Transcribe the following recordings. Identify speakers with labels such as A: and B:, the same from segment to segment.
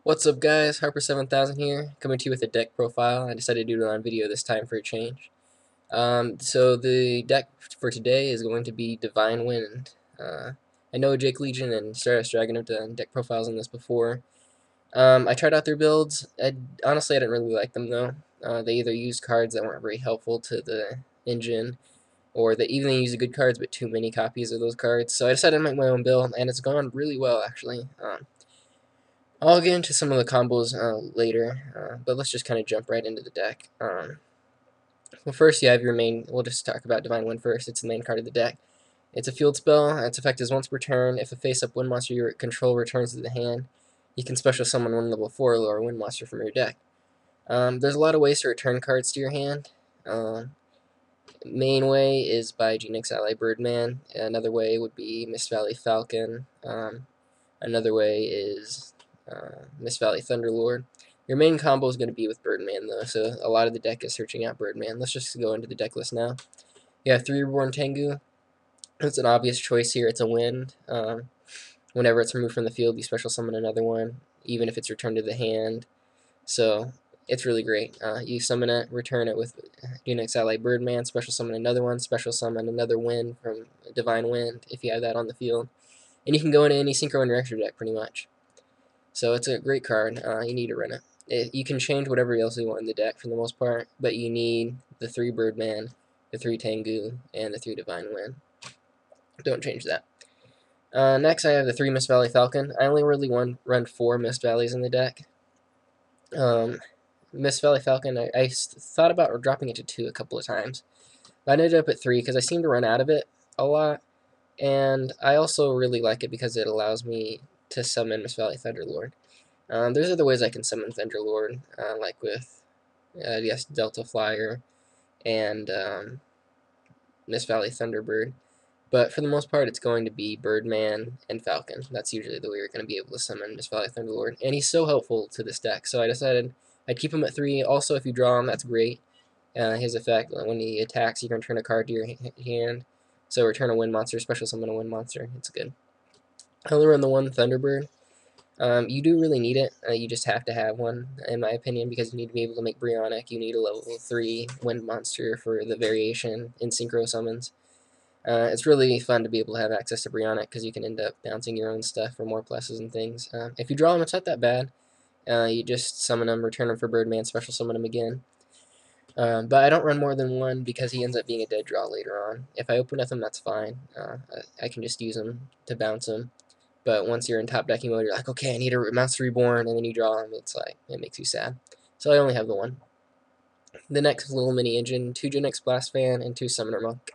A: What's up guys, Harper7000 here, coming to you with a deck profile. I decided to do it on video this time for a change. So the deck for today is going to be Divine Wind. I know Jake Legion and Stardust Dragon have done deck profiles on this before. I tried out their builds. Honestly, I didn't really like them though. They either used cards that weren't very helpful to the engine, or they even used good cards but too many copies of those cards. So I decided to make my own build, and it's gone really well actually. I'll get into some of the combos later, but let's just kind of jump right into the deck. Well, first you have your main. We'll just talk about Divine Wind first. It's the main card of the deck. It's a field spell. Its effect is once per turn. If a face-up wind monster you control returns to the hand, you can special summon one level 4 or lower wind monster from your deck. There's a lot of ways to return cards to your hand. Main way is by Genix Ally Birdman. Another way would be Mist Valley Falcon. Another way is Mist Valley Thunderlord. Your main combo is going to be with Birdman, though, so a lot of the deck is searching out Birdman. Let's just go into the deck list now. You have 3 Reborn Tengu. It's an obvious choice here. It's a wind. Whenever it's removed from the field, you special summon another one, even if it's returned to the hand. So it's really great. You summon it, return it with Unix Ally Birdman, special summon another one, special summon another wind from Divine Wind if you have that on the field. And you can go into any Synchro and Director deck pretty much. So it's a great card. You need to run it. You can change whatever else you want in the deck for the most part, but you need the 3 Birdman, the 3 Tengu, and the 3 Divine Wind. Don't change that. Next, I have the 3 Mist Valley Falcon. I only really run 4 Mist Valleys in the deck. Mist Valley Falcon, I thought about dropping it to 2 a couple of times, but I ended up at 3 because I seem to run out of it a lot, and I also really like it because it allows me to summon Mist Valley Thunderlord. There's other ways I can summon Thunderlord, like with, yes, Delta Flyer and Mist Valley Thunderbird. But for the most part, it's going to be Birdman and Falcon. That's usually the way you're going to be able to summon Mist Valley Thunderlord. And he's so helpful to this deck, so I decided I'd keep him at 3. Also, if you draw him, that's great. His effect, when he attacks, you can return a card to your hand. So return a wind monster, special summon a wind monster. It's good. I only run the 1 Thunderbird. You do really need it. You just have to have one, in my opinion, because you need to be able to make Brionac. You need a level 3 wind monster for the variation in synchro summons. It's really fun to be able to have access to Brionac because you can end up bouncing your own stuff for more pluses and things. If you draw them, it's not that bad. You just summon them, return them for Birdman, special summon them again. But I don't run more than 1 because he ends up being a dead draw later on. If I open with him, that's fine. I can just use him to bounce him. But once you're in top decking mode, you're like, okay, I need a Monster Reborn, and then you draw him. It's like, it makes you sad. So I only have the 1. The next little mini engine, 2 Genix Blast Fan and 2 Summoner Monk.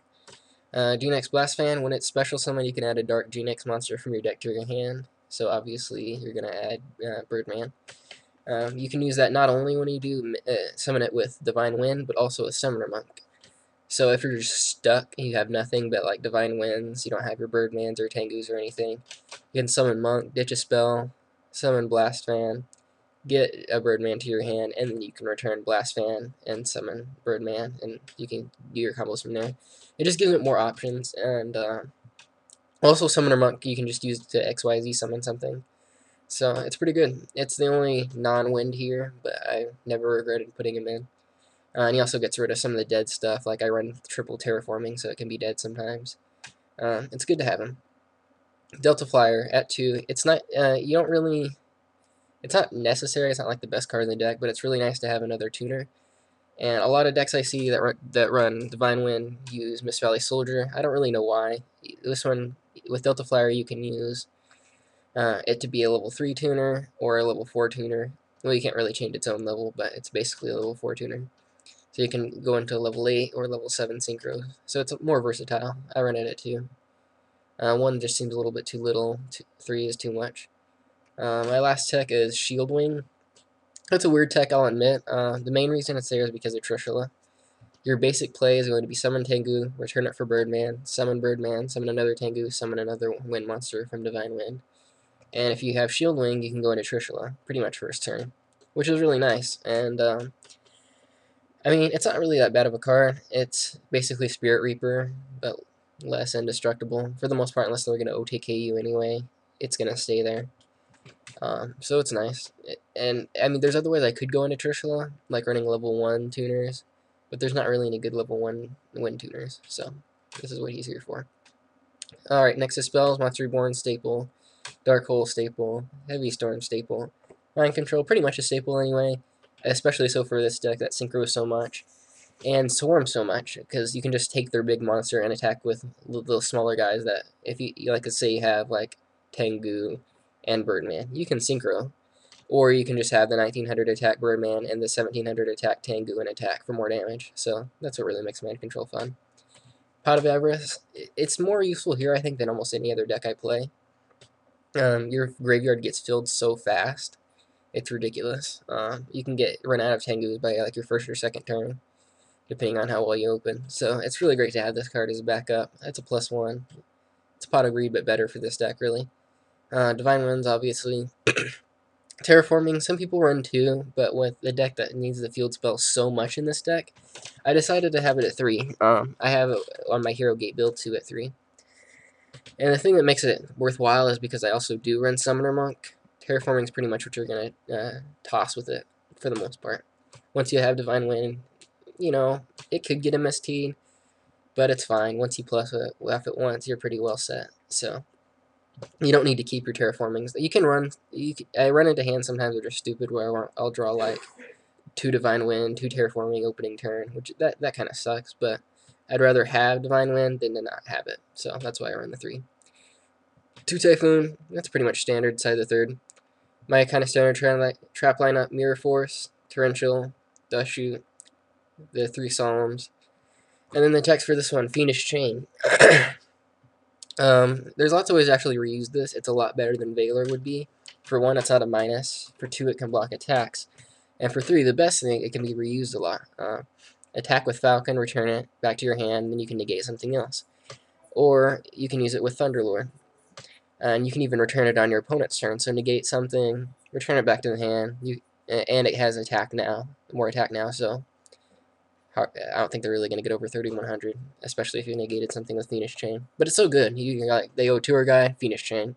A: Genix Blast Fan, when it's special summon, you can add a Dark Genix monster from your deck to your hand. So obviously, you're going to add Birdman. You can use that not only when you do summon it with Divine Wind, but also with Summoner Monk. So if you're just stuck, you have nothing but like Divine Winds, you don't have your Birdmans or Tengus or anything, you can summon Monk, ditch a spell, summon Blast Fan, get a Birdman to your hand, and then you can return Blast Fan and summon Birdman, and you can do your combos from there. It just gives it more options, and also Summoner Monk you can just use to XYZ summon something. So it's pretty good. It's the only non-wind here, but I never regretted putting him in. And he also gets rid of some of the dead stuff, like I run triple terraforming, so it can be dead sometimes. It's good to have him. Delta Flyer at 2. It's not, you don't really, it's not necessary, it's not like the best card in the deck, but it's really nice to have another tuner. And a lot of decks I see that run Divine Wind use Mist Valley Soldier. I don't really know why. This one, with Delta Flyer, you can use it to be a level 3 tuner or a level 4 tuner. Well, you can't really change its own level, but it's basically a level 4 tuner. So you can go into level 8 or level 7 synchro. So it's more versatile. I run it at 2. 1 just seems a little bit too little. 3 is too much. My last tech is Shield Wing. That's a weird tech, I'll admit. The main reason it's there is because of Trishula. Your basic play is going to be summon Tengu, return it for Birdman, summon another Tengu, summon another Wind monster from Divine Wind. And if you have Shield Wing, you can go into Trishula, pretty much first turn, which is really nice. And I mean, it's not really that bad of a card. It's basically Spirit Reaper, but less indestructible. For the most part, unless they're going to OTK you anyway, it's going to stay there. So it's nice. And I mean, there's other ways I could go into Trishula, like running level 1 tuners, but there's not really any good level 1 wind tuners, so this is what he's here for. Alright, next is spells, Monster Reborn staple, Dark Hole staple, Heavy Storm staple, Mind Control, pretty much a staple anyway, especially so for this deck that synchros so much, and Swarm so much, because you can just take their big monster and attack with little smaller guys that, if you like, let's say you have, like, Tengu and Birdman, you can synchro. Or you can just have the 1900 attack Birdman and the 1700 attack Tengu and attack for more damage. So that's what really makes Mind Control fun. Pot of Avarice, it's more useful here, I think, than almost any other deck I play. Your graveyard gets filled so fast, it's ridiculous. You can run out of Tengus by like your first or second turn, depending on how well you open. So it's really great to have this card as a backup. That's a +1. It's a Pot of Greed, but better for this deck, really. Divine Winds, obviously. Terraforming, some people run 2, but with the deck that needs the field spell so much in this deck, I decided to have it at 3. I have it on my Hero Gate build 2 at 3. And the thing that makes it worthwhile is because I also do run Summoner Monk. Terraforming is pretty much what you're going to toss with it, for the most part. Once you have Divine Wind, you know, it could get MST'd, but it's fine. Once you plus it off it once, you're pretty well set. So you don't need to keep your terraformings. You can run. I run into hands sometimes that are stupid where I'll draw like 2 Divine Wind, 2 Terraforming opening turn, which that kind of sucks. But I'd rather have Divine Wind than to not have it. So that's why I run the 3. 2 Typhoon. That's pretty much standard side of the third. My kind of standard trap lineup: Mirror Force, Torrential, Dust Shoot, the 3 Psalms, and then the text for this one: Fiendish Chain. There's lots of ways to actually reuse this. It's a lot better than Valor would be. For 1, it's not a minus. For 2, it can block attacks. And for 3, the best thing, it can be reused a lot. Attack with Falcon, return it back to your hand, then you can negate something else. Or you can use it with Thunderlord. And you can even return it on your opponent's turn. So negate something, return it back to the hand, and it has attack now, more attack now, so I don't think they're really going to get over 3100, especially if you negated something with Fiendish Chain. But it's so good. You're like, they go Tour Guy, Fiendish Chain.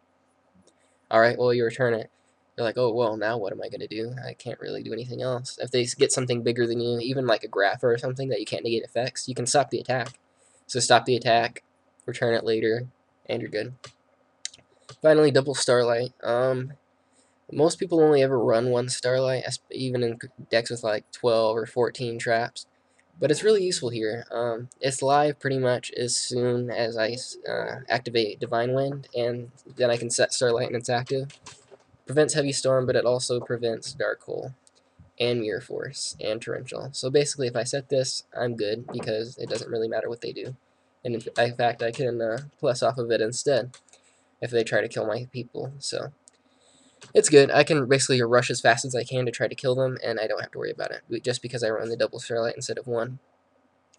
A: Alright, well, you return it. You're like, oh, well, now what am I going to do? I can't really do anything else. If they get something bigger than you, even like a Grapher or something that you can't negate effects, you can stop the attack. So stop the attack, return it later, and you're good. Finally, double Starlight. Most people only ever run 1 Starlight, even in decks with like 12 or 14 traps. But it's really useful here. It's live pretty much as soon as I activate Divine Wind, and then I can set Starlight and it's active. Prevents Heavy Storm, but it also prevents Dark Hole, and Mirror Force, and Torrential. So basically, if I set this, I'm good, because it doesn't really matter what they do. And in fact, I can plus off of it instead, if they try to kill my people. So it's good. I can basically rush as fast as I can to try to kill them, and I don't have to worry about it, just because I run the double Starlight instead of 1.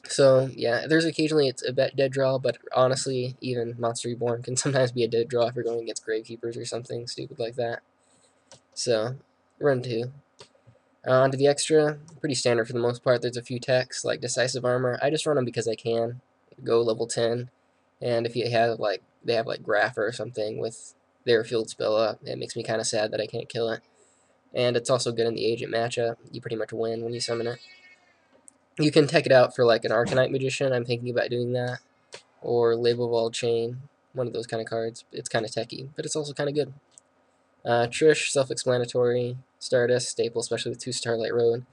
A: So, yeah, there's occasionally it's a dead draw, but honestly, even Monster Reborn can sometimes be a dead draw if you're going against Gravekeepers or something stupid like that. So, run 2. Onto the extra, pretty standard for the most part. There's a few techs, like Decisive Armor. I just run them because I can. Go level 10, and if you have, like, they have, like, Grapher or something with their field spell up, it makes me kind of sad that I can't kill it. And it's also good in the Agent matchup. You pretty much win when you summon it. You can tech it out for like an Arcanite Magician. I'm thinking about doing that. Or Labelwall Chain. One of those kind of cards. It's kind of techy, but it's also kind of good. Trish, self-explanatory. Stardust, staple, especially with 2 Starlight Road.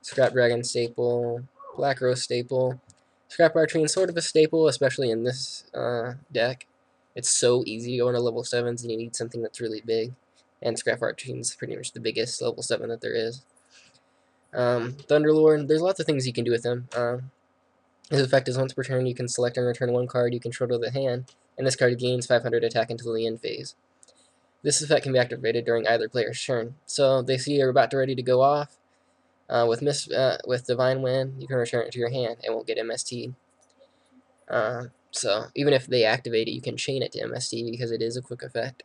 A: Scrap Dragon, staple. Black Rose, staple. Scrap Artrine, sort of a staple, especially in this deck. It's so easy to go into level 7s, and you need something that's really big. And Scrap Artrine is pretty much the biggest level 7 that there is. Thunderlord, there's lots of things you can do with him. His effect is once per turn, you can select and return 1 card you control to the hand, and this card gains 500 attack until the end phase. This effect can be activated during either player's turn. So they see you're about to ready to go off. With Divine Wind, you can return it to your hand and won't get MST. So even if they activate it, you can chain it to MST because it is a quick effect.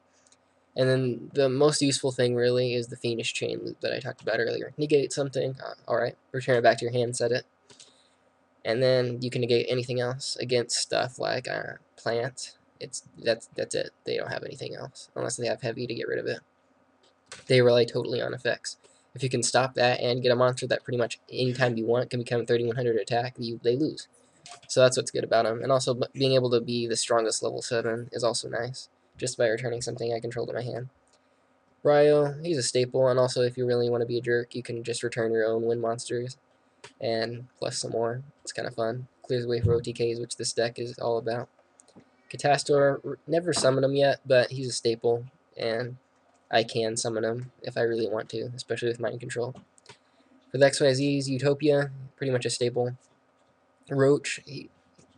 A: And then the most useful thing really is the Fiendish Chain loop that I talked about earlier. Negate something, alright, return it back to your hand, set it. And then you can negate anything else against stuff like plants. That's it. They don't have anything else, unless they have heavy to get rid of it. they rely totally on effects. If you can stop that and get a monster that pretty much anytime you want can become 3100 attack, they lose. So that's what's good about them. And also being able to be the strongest level 7 is also nice, just by returning something I control to my hand. Ryo, he's a staple, and also if you really want to be a jerk, you can just return your own win monsters, and plus some more. It's kind of fun. Clears the way for OTKs, which this deck is all about. Catastor, never summoned him yet, but he's a staple, and I can summon him if I really want to, especially with mind control. For the XYZs, Utopia, pretty much a staple. Roach,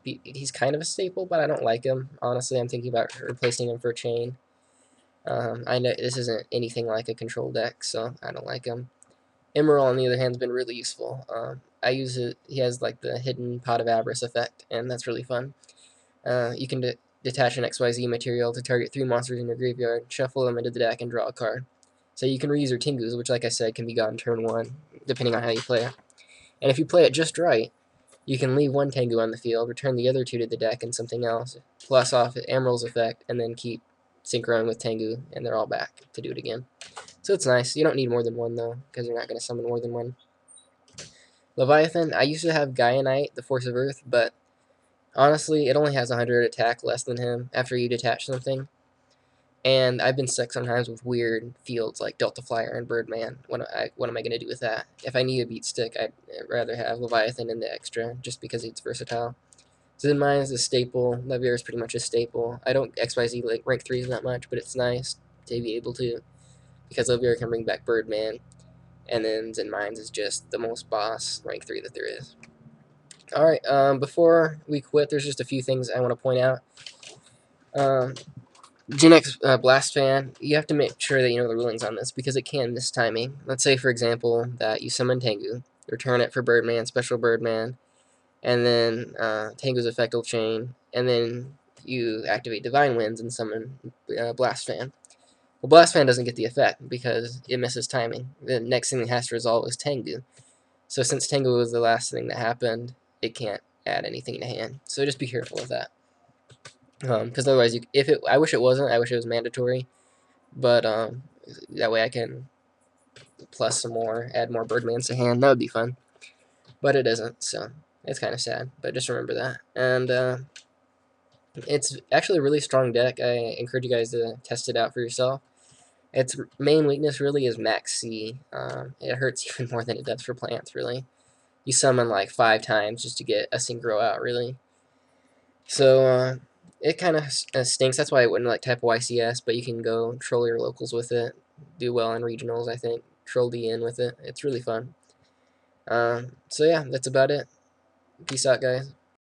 A: he's kind of a staple, but I don't like him. Honestly, I'm thinking about replacing him for Chain. I know this isn't anything like a control deck, so I don't like him. Emerald, on the other hand, has been really useful. I use it. He has like the hidden Pot of Avarice effect, and that's really fun. You can detach an XYZ material to target 3 monsters in your graveyard, shuffle them into the deck, and draw a card. So you can reuse your Tengus, which, like I said, can be gotten turn 1, depending on how you play it. And if you play it just right, you can leave 1 Tengu on the field, return the other 2 to the deck and something else, plus off Emerald's effect, and then keep synchroning with Tengu, and they're all back to do it again. So it's nice. You don't need more than 1, though, because you're not going to summon more than 1. Leviathan, I used to have Gaianite, the Force of Earth, but honestly, it only has 100 attack less than him after you detach something. And I've been stuck sometimes with weird fields like Delta Flyer and Birdman. What am I going to do with that? If I need a beat stick, I'd rather have Leviathan in the extra, just because it's versatile. Zen Mine is a staple. Levier is pretty much a staple. I don't XYZ like rank 3s that much, but it's nice to be able to, because Levier can bring back Birdman, and then Zen Mines is just the most boss rank 3 that there is. Alright, before we quit, there's just a few things I want to point out. Gen X Blast Fan, you have to make sure that you know the rulings on this, because it can miss timing. Let's say, for example, that you summon Tengu, return it for Birdman, special Birdman, and then Tengu's effect will chain, and then you activate Divine Winds and summon Blast Fan. Well, Blast Fan doesn't get the effect because it misses timing. The next thing it has to resolve is Tengu. So since Tengu was the last thing that happened, it can't add anything to hand. So just be careful with that. Because otherwise, I wish it wasn't. I wish it was mandatory. But that way I can plus some more, add more Birdmans to hand. That would be fun. But it isn't, so it's kind of sad. But just remember that. And it's actually a really strong deck. I encourage you guys to test it out for yourself. Its main weakness really is max C. It hurts even more than it does for plants, really. You summon like 5 times just to get a synchro out, really. So it kind of stinks. That's why I wouldn't like type YCS, but you can go troll your locals with it. Do well in regionals, I think. Troll DN with it. It's really fun. So yeah, that's about it. Peace out, guys.